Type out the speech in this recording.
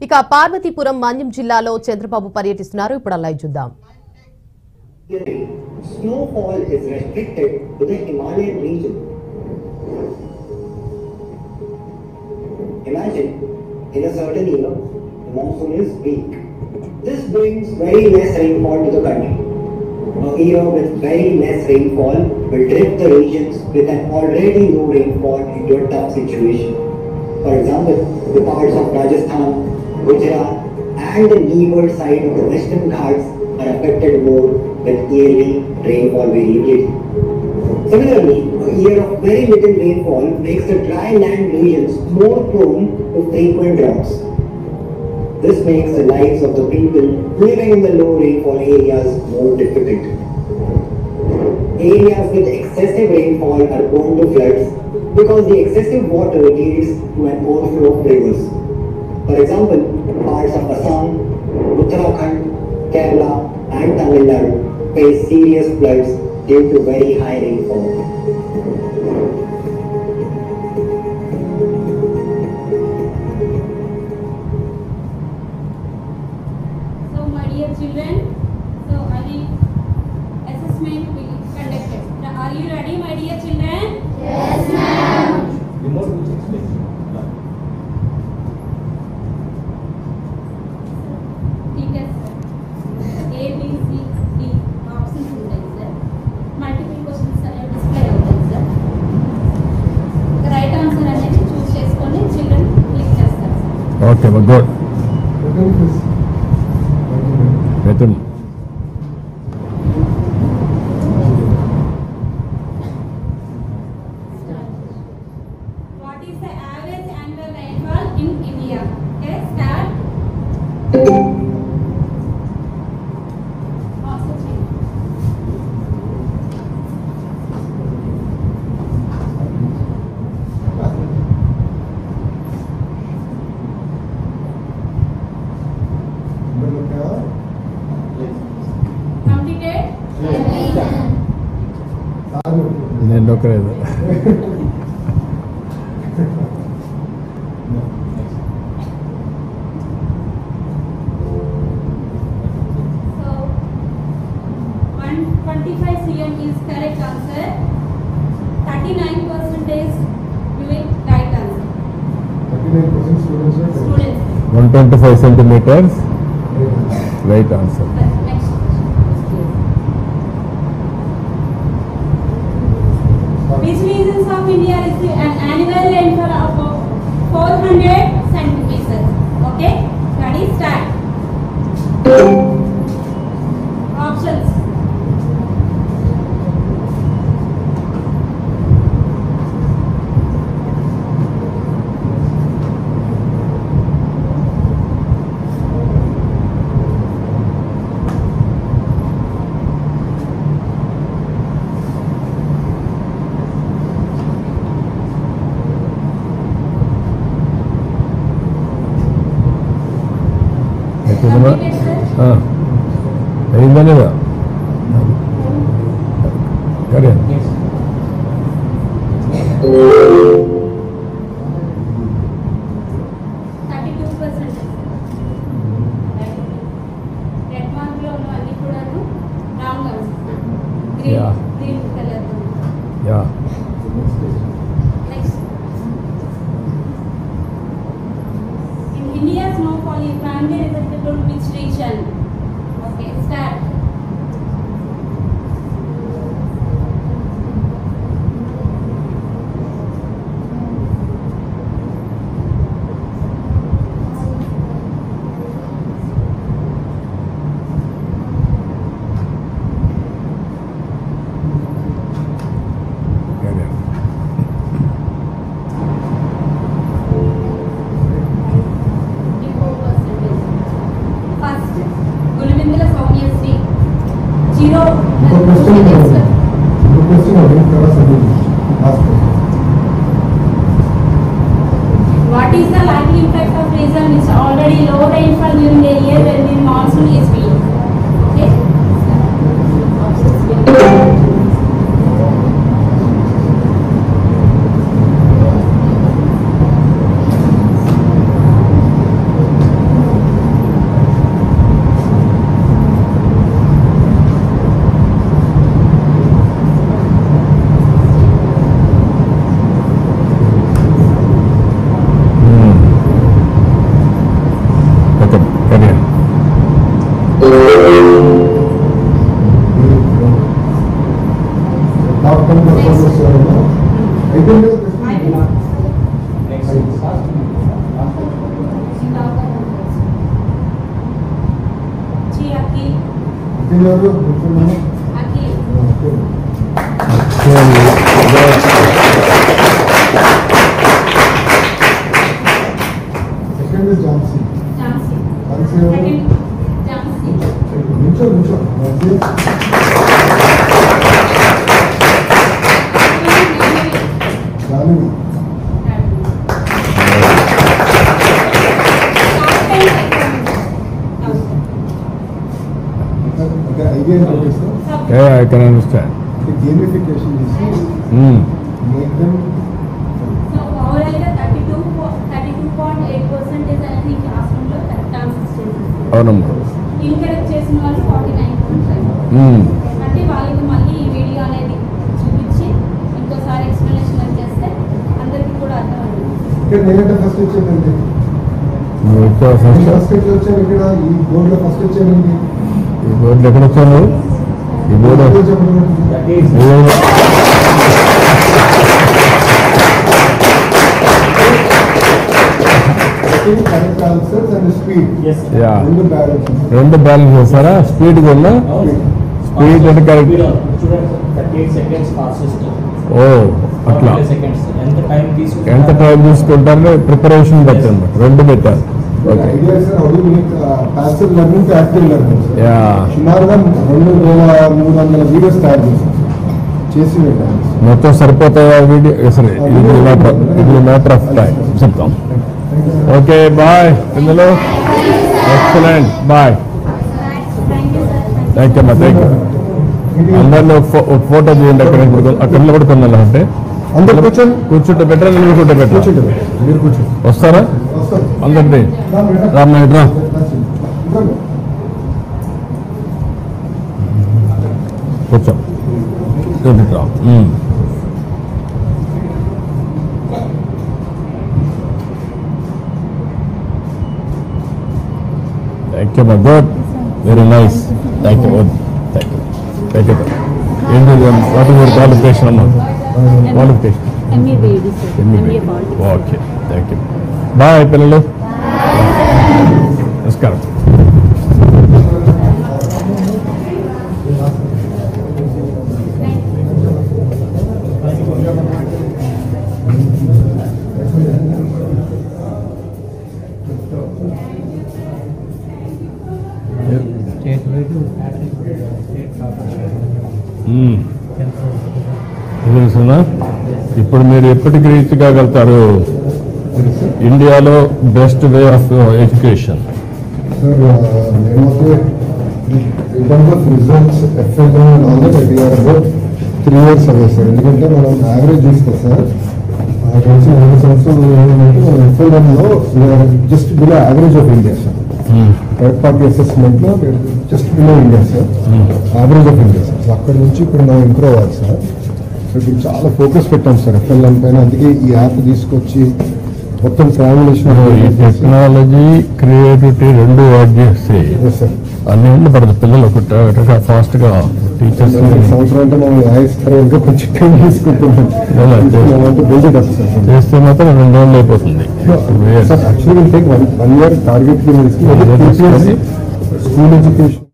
ఇక పార్వతీపురం మన్యం జిల్లాలో చంద్రబాబు పర్యటిస్తున్నారు. ఇప్పుడు లైవ్ చూద్దాం. Snowfall is restricted to the Himalayan region. Imagine, in a certain year, the monsoon is weak. This brings very less rainfall to the country. A year with very less rainfall will drift the regions with an already low rainfall into a tough situation. For example, the parts of Rajasthan, Gujarat and the leeward side of the Western Ghats are affected more with yearly rainfall variability. Similarly, a year of very little rainfall makes the dry land regions more prone to frequent droughts. This makes the lives of the people living in the low rainfall areas more difficult. Areas with excessive rainfall are prone to floods because the excessive water leads to an overflow of rivers. For example, parts of Assam, Uttarakhand, Kerala and Tamil Nadu face serious floods due to very high rainfall. So my dear children, so I will assessment will be conducted. Now, are you ready, my dear children? Yes, ma'am. A, B, C, D options ఉంటాయి sir. Multiple questions అనేవి display అవుతాయి sir. Right answer అనేది చూస్ చేసుకొని children click చేస్తారు sir. Okay good. Mithun What is the average annual rainfall in India? Okay, start. Also change. Completed? నేను ఒకరేదు. So 125 cm is correct answer. 39% is doing right answer. 39% students. Students. 125 centimeters right answer. Next. Which regions of India receive an annual rainfall of 400 centimeters? Okay, ready, start. Options. Completed, sir? అయిందా లేదా? కరే 32%. Red mark లో ఉన్నవన్నీ కూడాను wrong answer. Yeah. Green colour. Yeah Next. In India, snowfall is primarily related to which region? Okay, start. Kare 54%. First, Gulivindala Soumyasri. 0. What is the likely impact of region which already low rainfall during the year when the monsoon is weak? Okay. Options will be. Second year, Aki. second is Jansi. Jansi. Jansi. Second, Jansi. Nicho. Jansi. Janani. Okay, idea is what is that? Yeah, I can understand. The gamification is make them. So overall 32.8% అనేది class room లో correct answers చేశారు. అవునమ్మా. Incorrect చేసిన వాళ్ళు 49.5. అంటే వాళ్ళకి మళ్ళీ ఈ వీడియో అనేది చూపించి ఇంకోసారి ఎక్స్ప్లెనేషన్ చేస్తే అందరికీ కూడా అర్థమవుతుంది. ఇక్కడ నేనంటే ఫస్ట్ వచ్చేదండి. ఫస్ట్ ఫస్ట్ ఎట్లా వచ్చాను ఇక్కడ ఈ బోర్డులో ఫస్ట్ వచ్చానండి. ఈ బోర్డు ఎక్కడ వచ్చాను? ఈ బోర్డు చెప్పండి. Correct answers and speed. Yeah రెండు బ్యాలెన్స్. రెండు బ్యాలెన్స్ చేస్తారా? స్పీడ్ ఉందా? స్పీడ్ అంటే కరెక్ట్. 38 seconds fastest. ఓ అట్లా 40 seconds. ఎంత టైం తీసుకుంటారో ప్రిపరేషన్ బట్టి అన్నమాట. రెండు పెట్టారు. Okay. Idea sir how do make passive learning to active learning. Yeah సుమారుగా 2300 వీడియోస్ తయారు చేసి పెట్టాను. మొత్తం సరిపోతాయా వీడియో? సరే, ఇది మ్యాటర్ ఆఫ్ టైం చెప్తాం. ఓకే, బాయ్ పిల్లలు. Excellent, bye. థ్యాంక్ యూ అమ్మా, థ్యాంక్ యూ. అందరిలో ఒక ఫోటో తీయండి. అక్కడ నిలబడుకుందా అంటే అందరు కూర్చొని కూర్చుంటే బెటర్, నిలబడుకుంటే బెటర్. కూర్చుంటే మీరు కూర్చోండి. వస్తారా అందరినీ? రామ్మా ఇట్రా. కూర్చో. ఇట్రా. థ్యాంక్ యూ అమ్మా, good, very nice. Thank you, thank you, thank you. ఏంటి వాట్ ఇస్ యువర్ క్వాలిఫికేషన్ అమ్మా? Qualification okay, thank you. Bye పిల్లలు, నమస్కారం. తెలుసునా? ఇప్పుడు మీరు ఎప్పటికి రీచ్ కాగలుగుతారు? ఇండియాలో best way of education. Sir మేమైతే in terms of results FLM and all that we're about 3 years అవే సార్. ఎందుకంటే మనం యావరేజ్ చూస్తే సార్ తెలిసిన 2 సంవత్సరాలు ఏంటంటే మనం ఎఫ్ఎల్ఎంలో we're just below average of India sir. Third party అసెస్మెంట్లో just below India sir, average of India sir. So అక్కడ నుంచి ఇప్పుడు మనం ఇంప్రూవ్ అవ్వాలి సార్. సో ఇప్పుడు చాలా ఫోకస్ పెట్టాం సార్ ఎఫ్ఎల్ఎం పైన. అందుకే ఈ యాప్ తీసుకొచ్చి మొత్తం ట్రావెలేషన్ టెక్నాలజీ, క్రియేటివిటీ రెండు యాడ్ చేస్తే సార్ అన్ని పడదు. పిల్లలు ఒక ఫాస్ట్ గా టీచర్స్ సంవత్సరం అంటే మనం వాయిస్తారు ఇంకా కొంచెం టైం తీసుకుంటున్నాం చేస్తే మాత్రం 2 రోజులు అయిపోతుంది. Actually take 1 year target school education